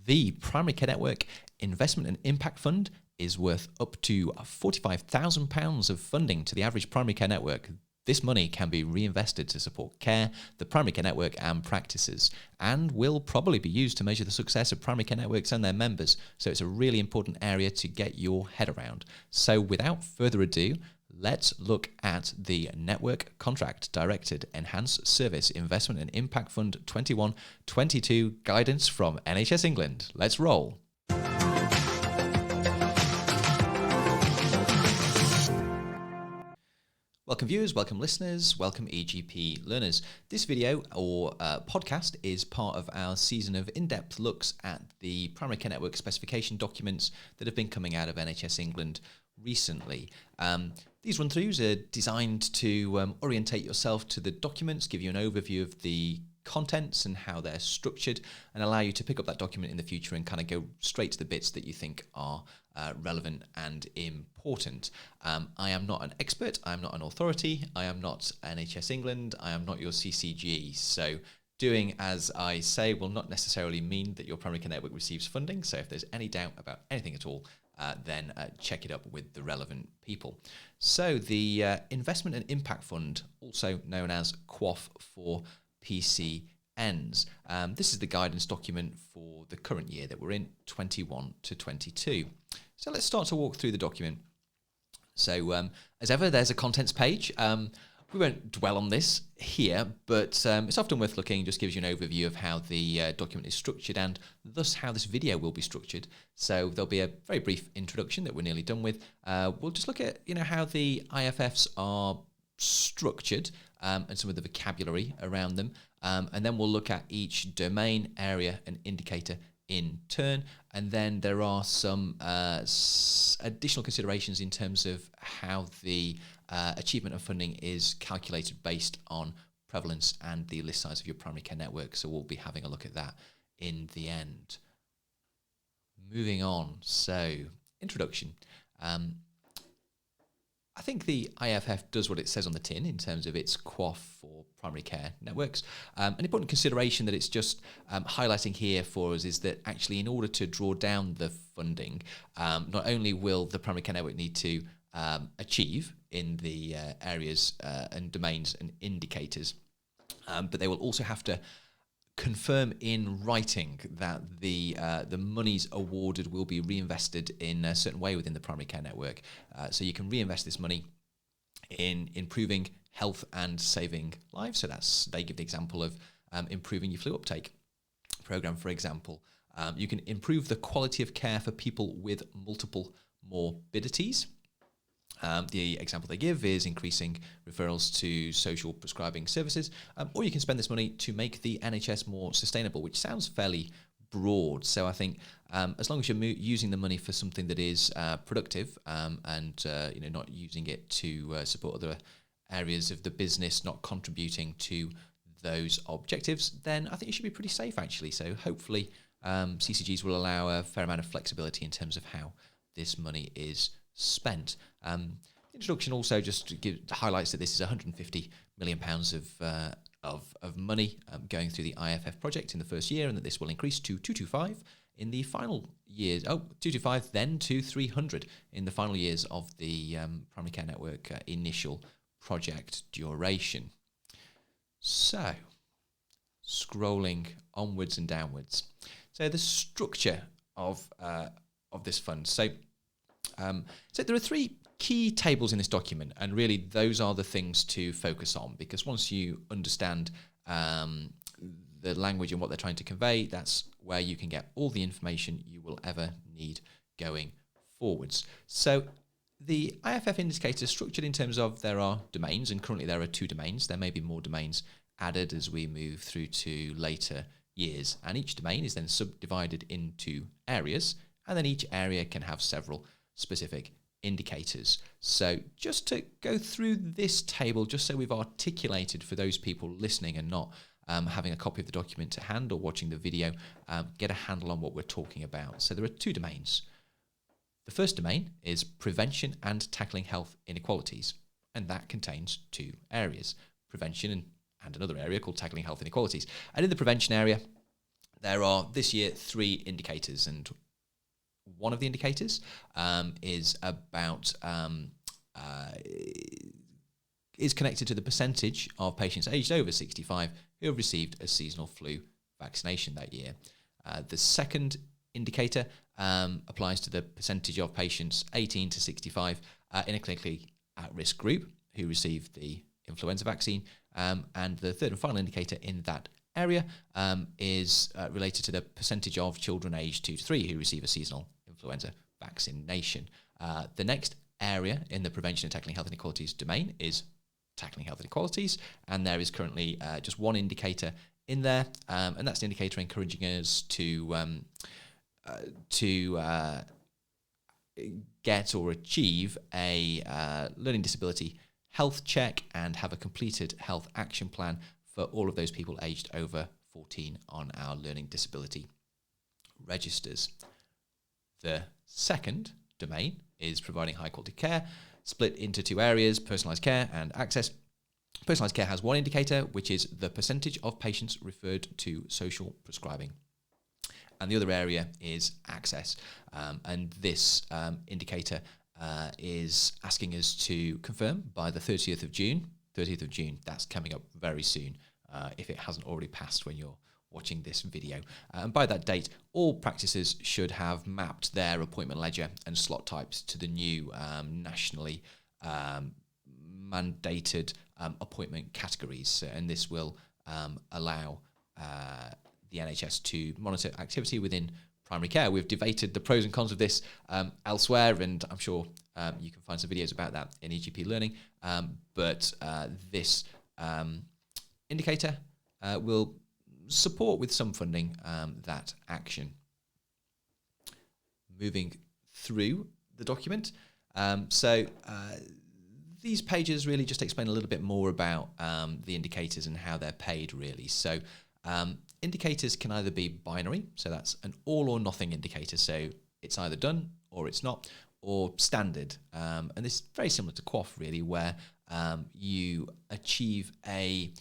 The Primary Care Network Investment and Impact Fund is worth up to £45,000 of funding to the average primary care network. This money can be reinvested to support care, the primary care network and practices, and will probably be used to measure the success of primary care networks and their members. So it's a really important area to get your head around. So without further ado, let's look at the Network Contract Directed Enhanced Service Investment and Impact Fund 21-22 guidance from NHS England. Let's roll. Welcome viewers, welcome listeners, welcome EGP learners. This video or podcast is part of our season of in-depth looks at the primary care network specification documents that have been coming out of NHS England recently. These run-throughs are designed to orientate yourself to the documents, give you an overview of the contents and how they're structured, and allow you to pick up that document in the future and kind of go straight to the bits that you think are relevant and important. I am not an expert, I am not an authority, I am not NHS England, I am not your CCG, so doing as I say will not necessarily mean that your primary care network receives funding, so if there's any doubt about anything at all, then check it up with the relevant people. So the Investment and Impact Fund, also known as QOF for PCNs. This is the guidance document for the current year that we're in, 21 to 22. So let's start to walk through the document. So as ever, there's a contents page. We won't dwell on this here, but it's often worth looking. Just gives you an overview of how the document is structured and thus how this video will be structured. So there'll be a very brief introduction that we're nearly done with. We'll just look at how the IFFs are structured and some of the vocabulary around them. And then we'll look at each domain, area and indicator in turn. And then there are some additional considerations in terms of how the achievement of funding is calculated based on prevalence and the list size of your primary care network. So we'll be having a look at that in the end. Moving on, so introduction. I think the IFF does what it says on the tin in terms of its QOF for primary care networks. An important consideration that it's just highlighting here for us is that actually in order to draw down the funding, not only will the primary care network need to achieve in the areas and domains and indicators, but they will also have to confirm in writing that the monies awarded will be reinvested in a certain way within the primary care network. So you can reinvest this money in improving health and saving lives. So they give the example of improving your flu uptake program, for example. You can improve the quality of care for people with multiple morbidities. The example they give is increasing referrals to social prescribing services, or you can spend this money to make the NHS more sustainable, which sounds fairly broad. So I think as long as you're using the money for something that is productive and not using it to support other areas of the business, not contributing to those objectives, then I think you should be pretty safe actually. So hopefully CCGs will allow a fair amount of flexibility in terms of how this money is spent. The introduction also just highlights that this is £150 million of money going through the IFF project in the first year, and that this will increase to 225 in the final years. 225 then to 300 in the final years of the primary care network initial project duration. So, scrolling onwards and downwards. So the structure of this fund. So there are three key tables in this document, and really those are the things to focus on, because once you understand the language and what they're trying to convey, that's where you can get all the information you will ever need going forwards. So the IFF indicator is structured in terms of there are domains, and currently there are 2 domains. There may be more domains added as we move through to later years, and each domain is then subdivided into areas, and then each area can have several specific indicators. So just to go through this table, just so we've articulated for those people listening and not having a copy of the document to hand or watching the video, get a handle on what we're talking about. So there are 2 domains. The first domain is prevention and tackling health inequalities, and that contains 2 areas, prevention and another area called tackling health inequalities. And in the prevention area, There are this year 3 indicators, and one of the indicators is about is connected to the percentage of patients aged over 65 who have received a seasonal flu vaccination that year. The second indicator applies to the percentage of patients 18 to 65 in a clinically at-risk group who received the influenza vaccine. And the third and final indicator in that area is related to the percentage of children aged 2 to 3 who receive a seasonal influenza vaccination. The next area in the prevention and tackling health inequalities domain is tackling health inequalities, and there is currently just one indicator in there, and that's the indicator encouraging us to get or achieve a learning disability health check and have a completed health action plan for all of those people aged over 14 on our learning disability registers. The second domain is providing high quality care, split into 2 areas, personalised care and access. Personalised care has one indicator, which is the percentage of patients referred to social prescribing. And the other area is access. And this indicator is asking us to confirm by the 30th of June, that's coming up very soon, if it hasn't already passed when you're watching this video. And by that date, all practices should have mapped their appointment ledger and slot types to the new nationally mandated appointment categories. And this will allow the NHS to monitor activity within primary care. We've debated the pros and cons of this elsewhere, and I'm sure you can find some videos about that in EGP Learning. But this indicator will support with some funding that action. Moving through the document. These pages really just explain a little bit more about the indicators and how they're paid, really. So indicators can either be binary, so that's an all or nothing indicator, so it's either done or it's not, or standard. And this is very similar to QOF, really, where you achieve a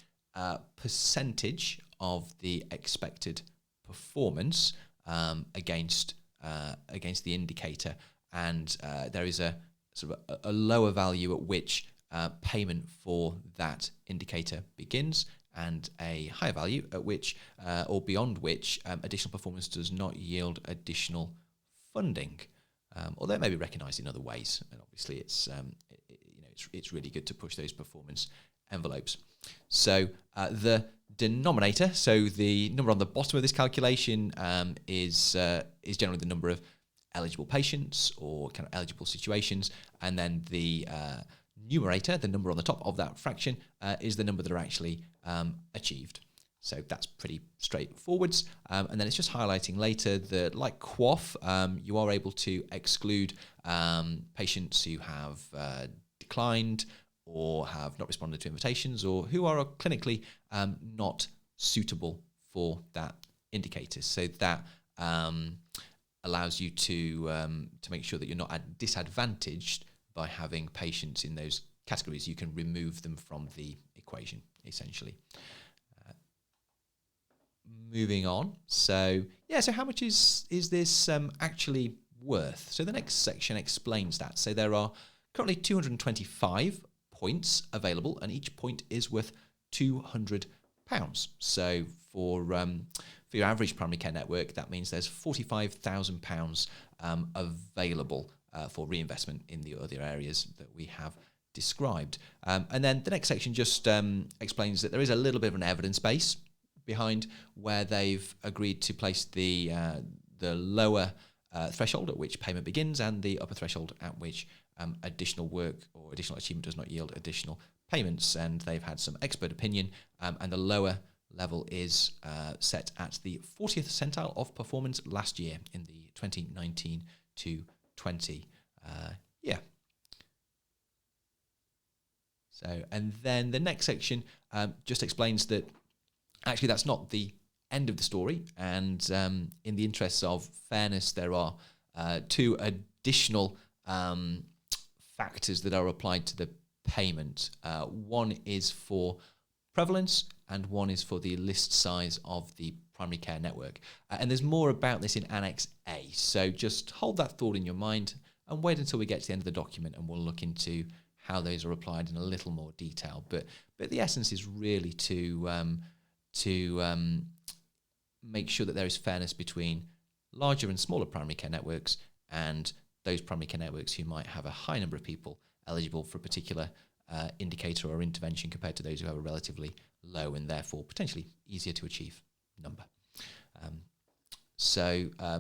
percentage of the expected performance against the indicator, and there is a sort of a lower value at which payment for that indicator begins, and a higher value at which or beyond which additional performance does not yield additional funding, although it may be recognised in other ways. And obviously, it's really good to push those performance envelopes. So the denominator, so the number on the bottom of this calculation, is generally the number of eligible patients or kind of eligible situations, and then the numerator, the number on the top of that fraction, is the number that are actually achieved. So that's pretty straightforward. And then it's just highlighting later that, like QOF, you are able to exclude patients who have declined or have not responded to invitations, or who are clinically not suitable for that indicator. So that allows you to make sure that you're not disadvantaged by having patients in those categories. You can remove them from the equation, essentially. Moving on. So how much is this actually worth? So the next section explains that. So there are currently 225 points available, and each point is worth £200. So for your average primary care network, that means there's £45,000 available for reinvestment in the other areas that we have described. And then the next section just explains that there is a little bit of an evidence base behind where they've agreed to place the lower threshold at which payment begins, and the upper threshold at which additional work or additional achievement does not yield additional payments. And they've had some expert opinion, and the lower level is set at the 40th centile of performance last year in the 2019 to 20. So, and then the next section just explains that actually that's not the end of the story, and in the interests of fairness, there are 2 additional factors that are applied to the payment. One is for prevalence, and one is for the list size of the primary care network. And there's more about this in Annex A. So just hold that thought in your mind and wait until we get to the end of the document, and we'll look into how those are applied in a little more detail. But the essence is really to make sure that there is fairness between larger and smaller primary care networks and those primary care networks who might have a high number of people eligible for a particular indicator or intervention compared to those who have a relatively low and therefore potentially easier to achieve number.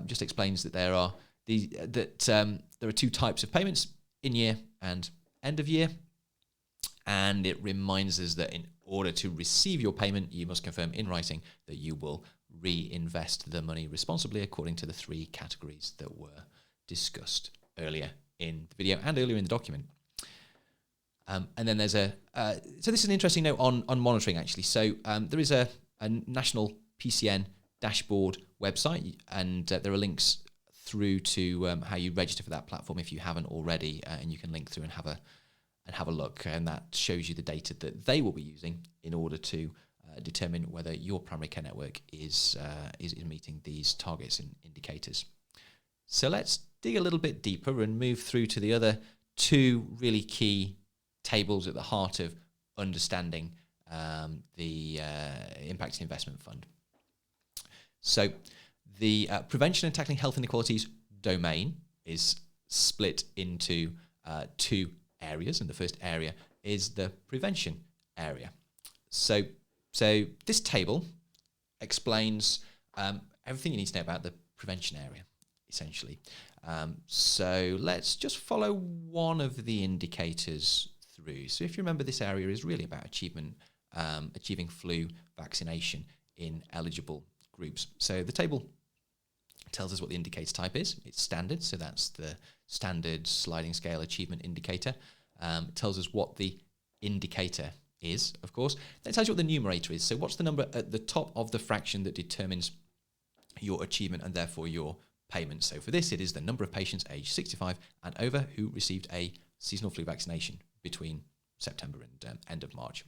Just explains that there are two types of payments: in year and end of year, and it reminds us that in order to receive your payment, you must confirm in writing that you will reinvest the money responsibly according to the 3 categories that were discussed earlier in the video and earlier in the document. And then there's so this is an interesting note on monitoring, actually. So there is a national PCN dashboard website, and there are links through to how you register for that platform if you haven't already, and you can link through and have a look, and that shows you the data that they will be using in order to determine whether your primary care network is meeting these targets and indicators. So let's dig a little bit deeper and move through to the other 2 really key tables at the heart of understanding the Impact Investment Fund. So the Prevention and Tackling Health Inequalities domain is split into 2 areas, and the first area is the prevention area. So this table explains everything you need to know about the prevention area, essentially. So let's just follow one of the indicators through. So if you remember, this area is really about achieving flu vaccination in eligible groups. So the table tells us what the indicator type is. It's standard, so that's the standard sliding scale achievement indicator. It tells us what the indicator is, of course. Then it tells you what the numerator is. So what's the number at the top of the fraction that determines your achievement and therefore your payment. So for this, it is the number of patients aged 65 and over who received a seasonal flu vaccination between September and end of March.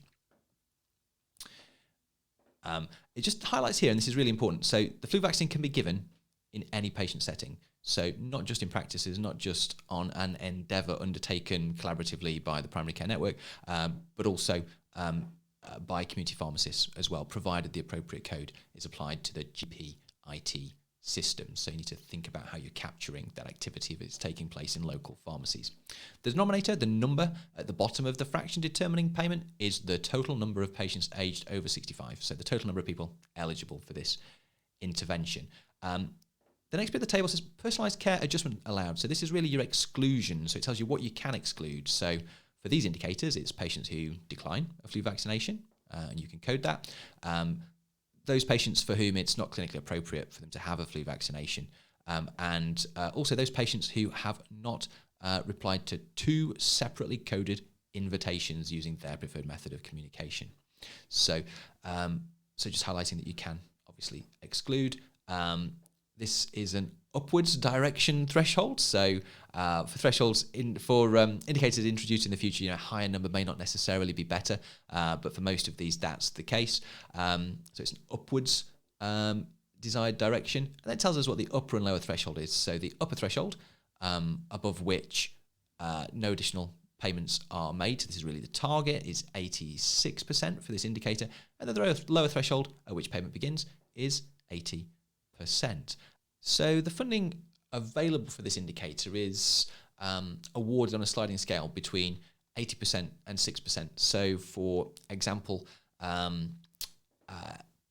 It just highlights here, and this is really important, so the flu vaccine can be given in any patient setting. So not just in practices, not just on an endeavour undertaken collaboratively by the primary care network, but also by community pharmacists as well, provided the appropriate code is applied to the GP IT system. So you need to think about how you're capturing that activity if it's taking place in local pharmacies. The denominator, the number at the bottom of the fraction determining payment, is the total number of patients aged over 65. So the total number of people eligible for this intervention. The next bit of the table says personalised care adjustment allowed. So this is really your exclusion. So it tells you what you can exclude. So for these indicators, it's patients who decline a flu vaccination, and you can code that. Those patients for whom it's not clinically appropriate for them to have a flu vaccination, and also those patients who have not replied to 2 separately coded invitations using their preferred method of communication. So, so just highlighting that you can obviously exclude. This is an upwards direction threshold. So for thresholds, for indicators introduced in the future, a higher number may not necessarily be better, but for most of these, that's the case. So it's an upwards desired direction. And that tells us what the upper and lower threshold is. So the upper threshold, above which no additional payments are made, so this is really the target, is 86% for this indicator. And then the lower threshold at which payment begins is 80%. So the funding available for this indicator is awarded on a sliding scale between 80% and 6%. So for example,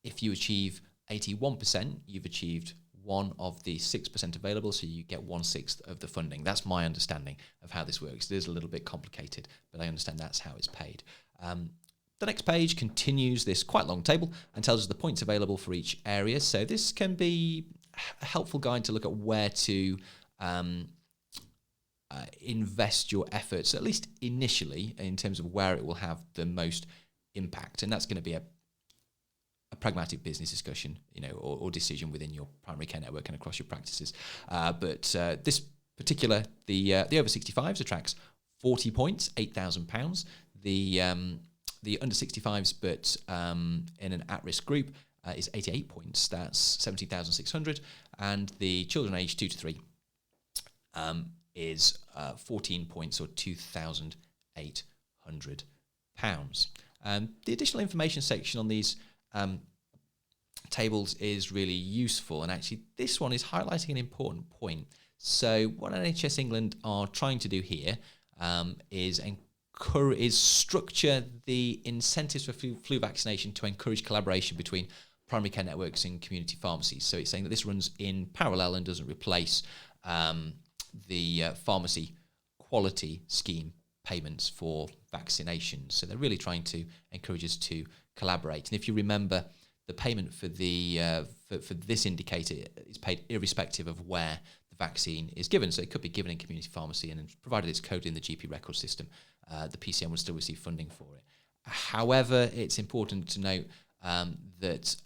if you achieve 81%, you've achieved one of the 6% available, so you get 1/6 of the funding. That's my understanding of how this works. It is a little bit complicated, but I understand that's how it's paid. The next page continues this quite long table and tells us the points available for each area. So this can be a helpful guide to look at where to invest your efforts, at least initially, in terms of where it will have the most impact. And that's going to be a pragmatic business discussion, or decision within your primary care network and across your practices. But this particular, the over 65s attracts 40 points, £8,000. The The under 65s, but in an at-risk group, is 88 points. That's 17,600. And the children aged 2 to 3 is 14 points, or £2,800. The additional information section on these tables is really useful, and actually this one is highlighting an important point. So what NHS England are trying to do here is structure the incentives for flu vaccination to encourage collaboration between primary care networks and community pharmacies. So it's saying that this runs in parallel and doesn't replace the pharmacy quality scheme payments for vaccinations. So they're really trying to encourage us to collaborate. And if you remember, the payment for the for this indicator is paid irrespective of where the vaccine is given. So it could be given in community pharmacy, and provided it's coded in the GP record system, the PCN would still receive funding for it. However, it's important to note that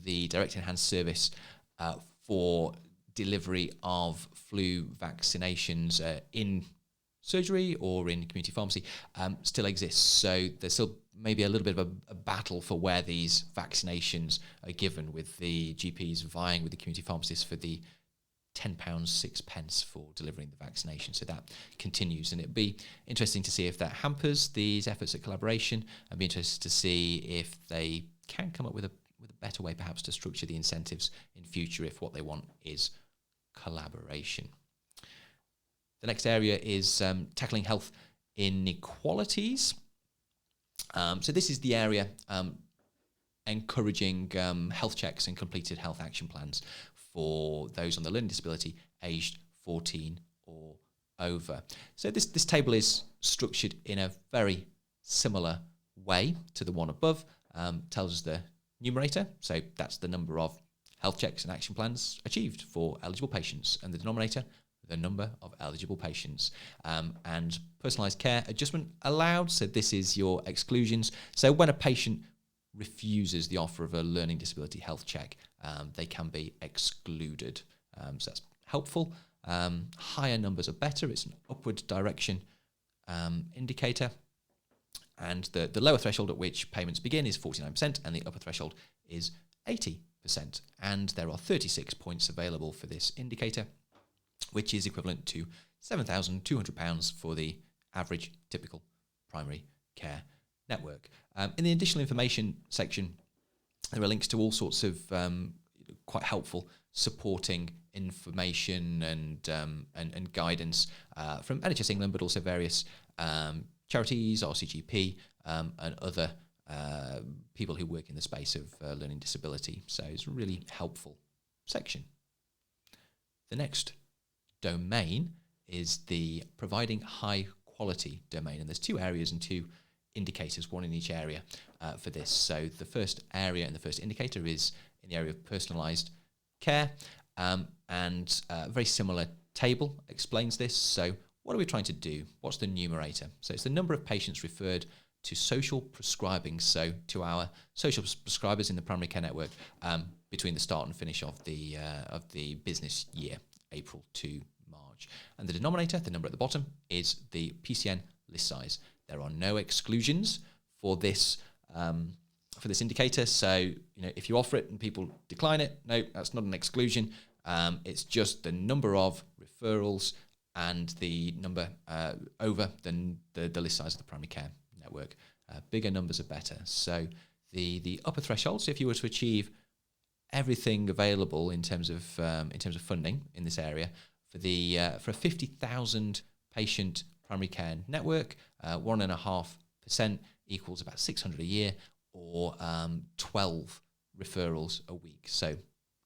the direct enhanced service for delivery of flu vaccinations in surgery or in community pharmacy still exists. So there's still maybe a little bit of a battle for where these vaccinations are given, with the GPs vying with the community pharmacists for the £10.06 for delivering the vaccination. So that continues, and it'd be interesting to see if that hampers these efforts at collaboration. I'd be interested to see if they can come up with a better way perhaps to structure the incentives in future if what they want is collaboration. The next area is tackling health inequalities. So this is the area encouraging health checks and completed health action plans for those on the learning disability aged 14 or over. So this table is structured in a very similar way to the one above. Tells us the numerator, so that's the number of health checks and action plans achieved for eligible patients, and the denominator, the number of eligible patients, and personalised care adjustment allowed. So this is your exclusions. So when a patient refuses the offer of a learning disability health check, they can be excluded. So that's helpful. Higher numbers are better. It's an upward direction indicator. And the lower threshold at which payments begin is 49%, and the upper threshold is 80%. And there are 36 points available for this indicator, which is equivalent to £7,200 for the average typical primary care network. In the additional information section, there are links to all sorts of quite helpful supporting information and guidance from NHS England, but also various charities, RCGP, and other people who work in the space of learning disability. So it's a really helpful section. The next domain is the providing high quality domain, and there's two areas and two indicators, one in each area for this. So the first area and the first indicator is in the area of personalised care, and a very similar table explains this. So what are we trying to do? What's the numerator? So it's the number of patients referred to social prescribing, so to our social prescribers in the primary care network, between the start and finish of the business year, April to March. And the denominator, the number at the bottom, is the PCN list size. There are no exclusions for this indicator. So if you offer it and people decline it, no, that's not an exclusion. It's just the number of referrals and the number over the list size of the primary care network. Bigger numbers are better. So the upper threshold, so if you were to achieve everything available in terms of funding in this area for a 50,000 patient primary care network, 1.5% equals about 600 a year, or 12 referrals a week. So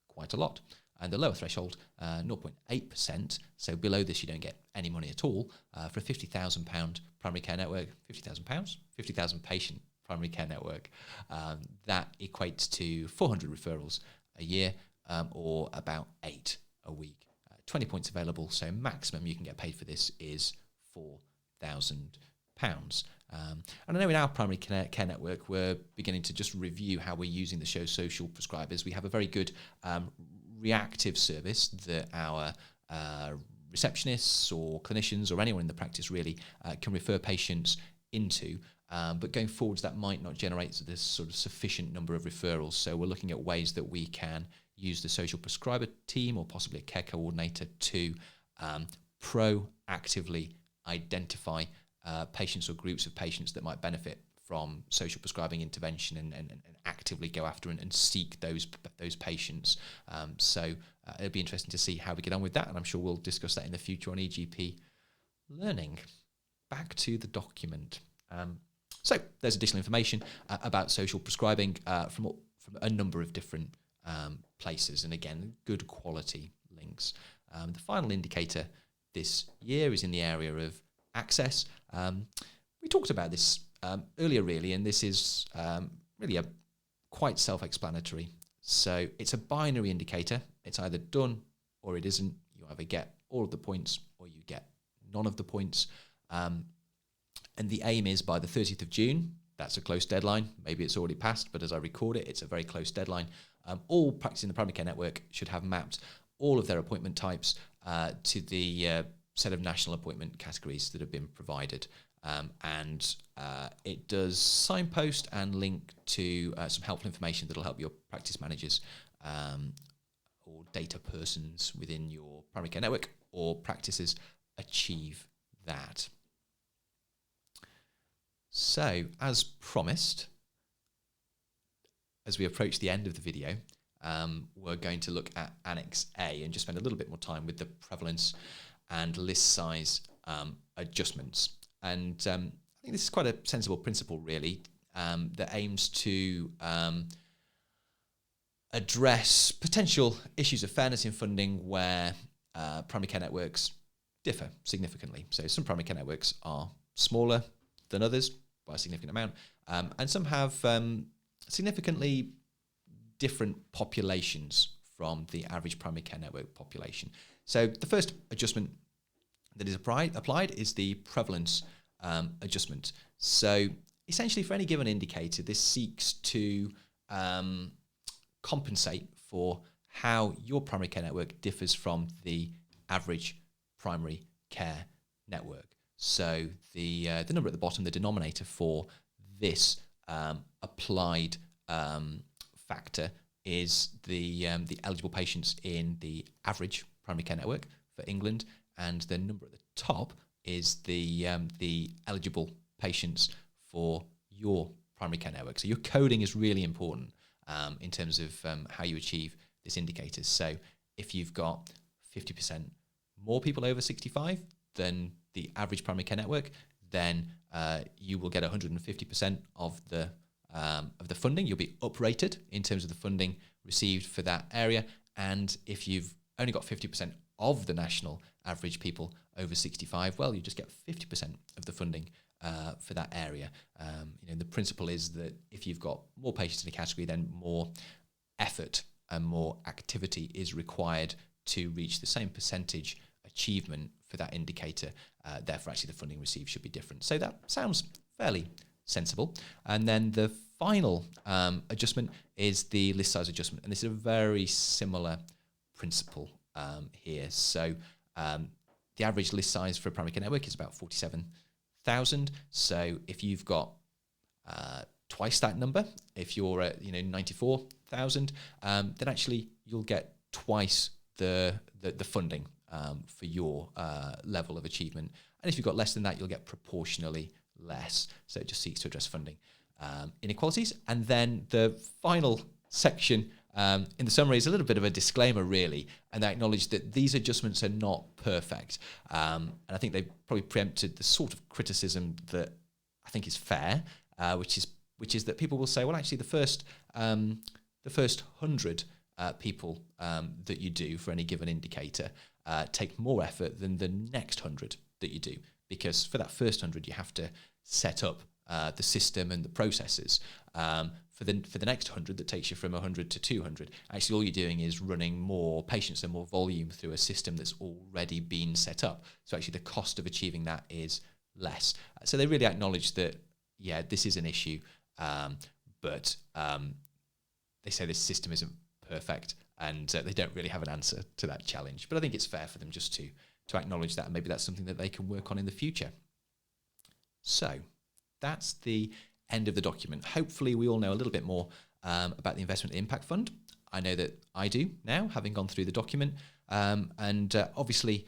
quite a lot. And the lower threshold, 0.8%. So below this, you don't get any money at all. For a £50,000 primary care network, £50,000, 50,000 patient primary care network, that equates to 400 referrals a year, or about 8 a week. 20 points available, so maximum you can get paid for this is £4,000. And I know in our primary care network, we're beginning to just review how we're using the show social prescribers. We have a very good reactive service that our receptionists or clinicians or anyone in the practice really can refer patients into But going forwards, that might not generate this sort of sufficient number of referrals. So we're looking at ways that we can use the social prescriber team or possibly a care coordinator to proactively identify patients or groups of patients that might benefit from social prescribing intervention and actively go after and seek those patients. So it'll be interesting to see how we get on with that, and I'm sure we'll discuss that in the future on EGP Learning. Back to the document. So there's additional information about social prescribing from a number of different places, and again, good quality links. The final indicator this year is in the area of access. We talked about this earlier, really, and this is really a quite self-explanatory. So it's a binary indicator. It's either done or it isn't. You either get all of the points or you get none of the points. And the aim is by the 30th of June. That's a close deadline. Maybe it's already passed, but as I record it, it's a very close deadline. All practicing the primary care network should have mapped all of their appointment types to the set of national appointment categories that have been provided. And it does signpost and link to some helpful information that will help your practice managers or data persons within your primary care network or practices achieve that. So, as promised, as we approach the end of the video, we're going to look at Annex A and just spend a little bit more time with the prevalence and list size adjustments. And I think this is quite a sensible principle, really, that aims to address potential issues of fairness in funding where primary care networks differ significantly. So some primary care networks are smaller than others by a significant amount, and some have significantly different populations from the average primary care network population. So the first adjustment that is applied is the prevalence adjustment. So essentially for any given indicator, this seeks to compensate for how your primary care network differs from the average primary care network. So the number at the bottom, the denominator for this applied factor is the eligible patients in the average primary care network for England, and the number at the top is the eligible patients for your primary care network. So your coding is really important in terms of how you achieve this indicator. So if you've got 50% more people over 65 than the average primary care network, then you will get 150% of the funding. You'll be uprated in terms of the funding received for that area. And if you've only got 50% of the national average people over 65, well, you just get 50% of the funding for that area. The principle is that if you've got more patients in a category, then more effort and more activity is required to reach the same percentage achievement for that indicator. Therefore, actually, the funding received should be different. So that sounds fairly sensible. And then the final adjustment is the list size adjustment. And this is a very similar principle here. So the average list size for a primary care network is about 47,000. So if you've got twice that number, if you're at 94,000, then actually you'll get twice the funding for your level of achievement. And if you've got less than that, you'll get proportionally less. So it just seeks to address funding inequalities. And then the final section in the summary is a little bit of a disclaimer, really, and they acknowledge that these adjustments are not perfect. And I think they probably preempted the sort of criticism that I think is fair, which is that people will say, well, actually, the first 100 people that you do for any given indicator take more effort than the next 100 that you do, because for that first 100 you have to set up the system and the processes. For the next 100 that takes you from 100 to 200, actually all you're doing is running more patients and more volume through a system that's already been set up. So actually the cost of achieving that is less. So they really acknowledge that, yeah, this is an issue, but they say this system isn't perfect, and they don't really have an answer to that challenge. But I think it's fair for them just to acknowledge that, and maybe that's something that they can work on in the future. So that's the end of the document. Hopefully we all know a little bit more about the Investment Impact Fund. I know that I do now, having gone through the document. Obviously,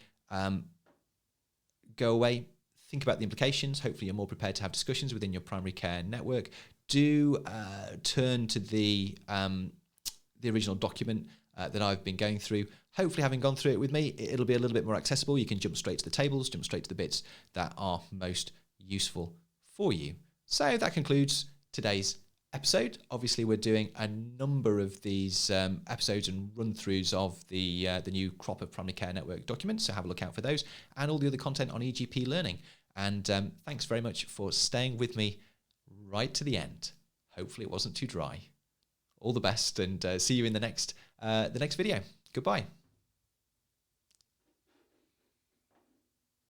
go away, think about the implications. Hopefully you're more prepared to have discussions within your primary care network. Do turn to the original document that I've been going through. Hopefully, having gone through it with me, it'll be a little bit more accessible. You can jump straight to the tables, jump straight to the bits that are most useful for you. So that concludes today's episode. Obviously, we're doing a number of these episodes and run-throughs of the new crop of primary care network documents, so have a look out for those, and all the other content on EGP Learning. And thanks very much for staying with me right to the end. Hopefully it wasn't too dry. All the best, and see you in the next video. Goodbye.